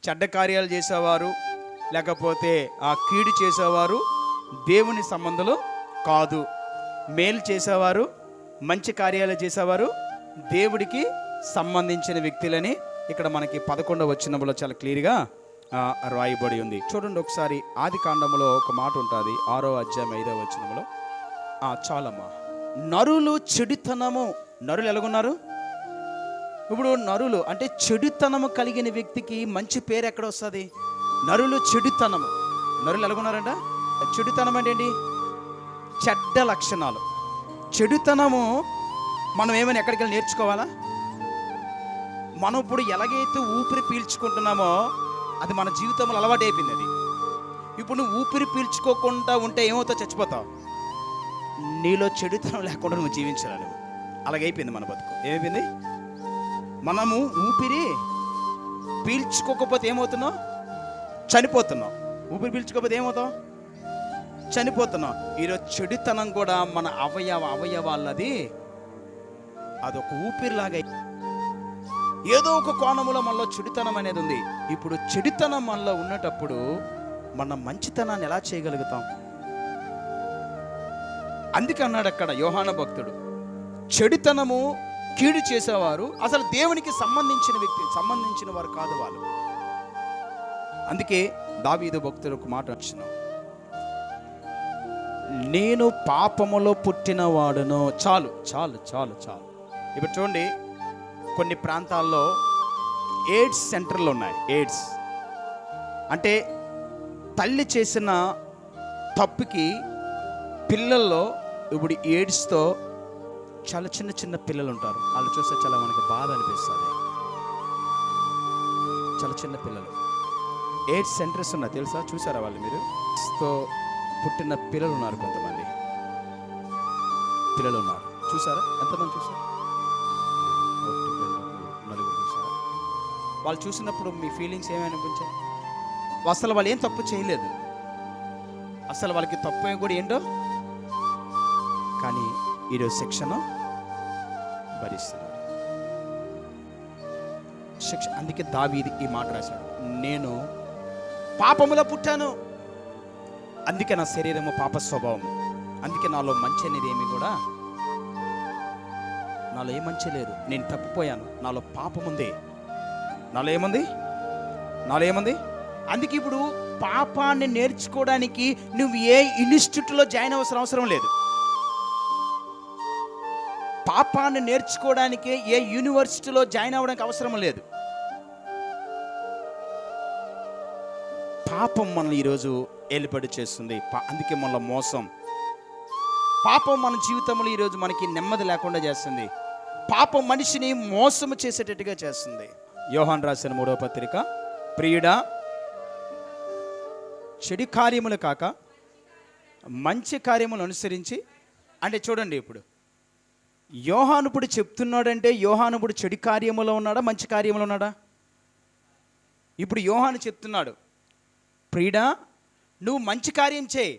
చెడ్డ కార్యాలు చేసేవారు లేకపోతే ఆ కీడు చేసేవారు దేవుని సంబంధులు కాదు. మేలు చేసేవారు, మంచి కార్యాలు చేసేవారు దేవుడికి సంబంధించిన వ్యక్తులని ఇక్కడ మనకి 11వ వచనంలో చాలా క్లియర్గా రాయబడి ఉంది. చూడండి ఒకసారి ఆది కాండములో ఒక మాట ఉంటుంది, 6వ అధ్యాయం 5వ వచనంలో. చాలమ్మా. నరులు చెడుతనము, నరులు ఎలాగున్నారు? ఇప్పుడు నరులు అంటే చెడుతనము కలిగిన వ్యక్తికి మంచి పేరు ఎక్కడ వస్తుంది? నరులు చెడుతనము. నరులు ఎలాగున్నారంట? చెడుతనం అంటే ఏంటి? చెడ్డ లక్షణాలు. చెడుతనము మనం ఏమైనా ఎక్కడికి వెళ్ళి నేర్చుకోవాలా? మనం ఇప్పుడు ఎలాగైతే ఊపిరి పీల్చుకుంటున్నామో అది మన జీవితంలో అలవాటు అయిపోయింది. అది ఇప్పుడు నువ్వు ఊపిరి పీల్చుకోకుండా ఉంటే ఏమవుతావు? చచ్చిపోతావు. నీలో చెడుతనం లేకుండా నువ్వు జీవించాలి. నువ్వు అలాగైపోయింది మన బతుకు. ఏమైపోయింది? మనము ఊపిరి పీల్చుకోకపోతే ఏమవుతున్నావు? చనిపోతున్నావు. ఊపిరి పీల్చుకోకపోతే ఏమవుతావు? చనిపోతున్నావు. ఈరోజు చెడుతనం కూడా మన అవయవాలది అదొక ఊపిరిలాగా ఏదో ఒక కోణములో మనలో చెడుతనం అనేది ఉంది. ఇప్పుడు చెడుతనం మనలో ఉన్నటప్పుడు మనం మంచితనాన్ని ఎలా చేయగలుగుతాం? అందుకే అన్నాడు అక్కడ యోహాన భక్తుడు, చెడుతనము కీడు చేసేవారు అసలు దేవునికి సంబంధించిన వారు కాదు వాళ్ళు. అందుకే దావీదు భక్తుడు ఒక మాట వచ్చిన, నేను పాపములో పుట్టిన వాడును. చాలు చాలు చాలు చాలు. ఇప్పుడు చూడండి, కొన్ని ప్రాంతాల్లో ఎయిడ్స్ సెంటర్లు ఉన్నాయి. ఎయిడ్స్ అంటే తల్లి చేసిన తప్పుకి పిల్లల్లో ఇప్పుడు ఎయిడ్స్తో చాలా చిన్న చిన్న పిల్లలు ఉంటారు. వాళ్ళు చూస్తే చాలా మనకి బాధ అనిపిస్తుంది. చాలా చిన్న పిల్లలు ఎయిడ్స్ సెంటర్స్ ఉన్నాయి, తెలుసా? చూసారా వాళ్ళు? మీరు తో పుట్టిన పిల్లలు ఉన్నారు, కొంతమంది పిల్లలు ఉన్నారు. చూసారా? ఎంతమంది చూసారు? నలుగురు చూసారా? వాళ్ళు చూసినప్పుడు మీ ఫీలింగ్స్ ఏమైనా అనిపించాయి? అసలు వాళ్ళు ఏం తప్పు చేయలేదు, అసలు వాళ్ళకి తప్పు కూడా ఏంటో, కానీ ఈరోజు శిక్షను భరిస్తున్నారు. అందుకే దావీదు ఈ మాట రాశాడు, నేను పాపములో పుట్టాను, అందుకే నా శరీరము పాప స్వభావము, అందుకే నాలో మంచి అనేది ఏమి కూడా, నాలో ఏ మంచి లేదు, నేను తప్పిపోయాను, నాలో పాపం ఉంది. నాలో ఏముంది? అందుకే ఇప్పుడు పాపాన్ని నేర్చుకోవడానికి నువ్వు ఏ ఇన్స్టిట్యూట్లో జాయిన్ అవసరం లేదు. పాపాన్ని నేర్చుకోవడానికి ఏ యూనివర్సిటీలో జాయిన్ అవ్వడానికి అవసరం లేదు. పాపం మనల్ని ఈరోజు ఏలుబడి చేస్తుంది. అందుకే మన మోసం, పాపం మన జీవితంలో ఈరోజు మనకి నెమ్మది లేకుండా చేస్తుంది. పాపం మనిషిని మోసము చేసేటట్టుగా చేస్తుంది. యోహాను రాసిన 3వ పత్రిక, ప్రియుడా చెడు కార్యములు కాక మంచి కార్యములు అనుసరించి, అంటే చూడండి, ఇప్పుడు యోహాను ఇప్పుడు చెప్తున్నాడంటే యోహాను ఇప్పుడు చెడు కార్యములో ఉన్నాడా, మంచి కార్యములో ఉన్నాడా? ఇప్పుడు యోహాను చెప్తున్నాడు, ప్రియుడా నువ్వు మంచి కార్యం చేయి,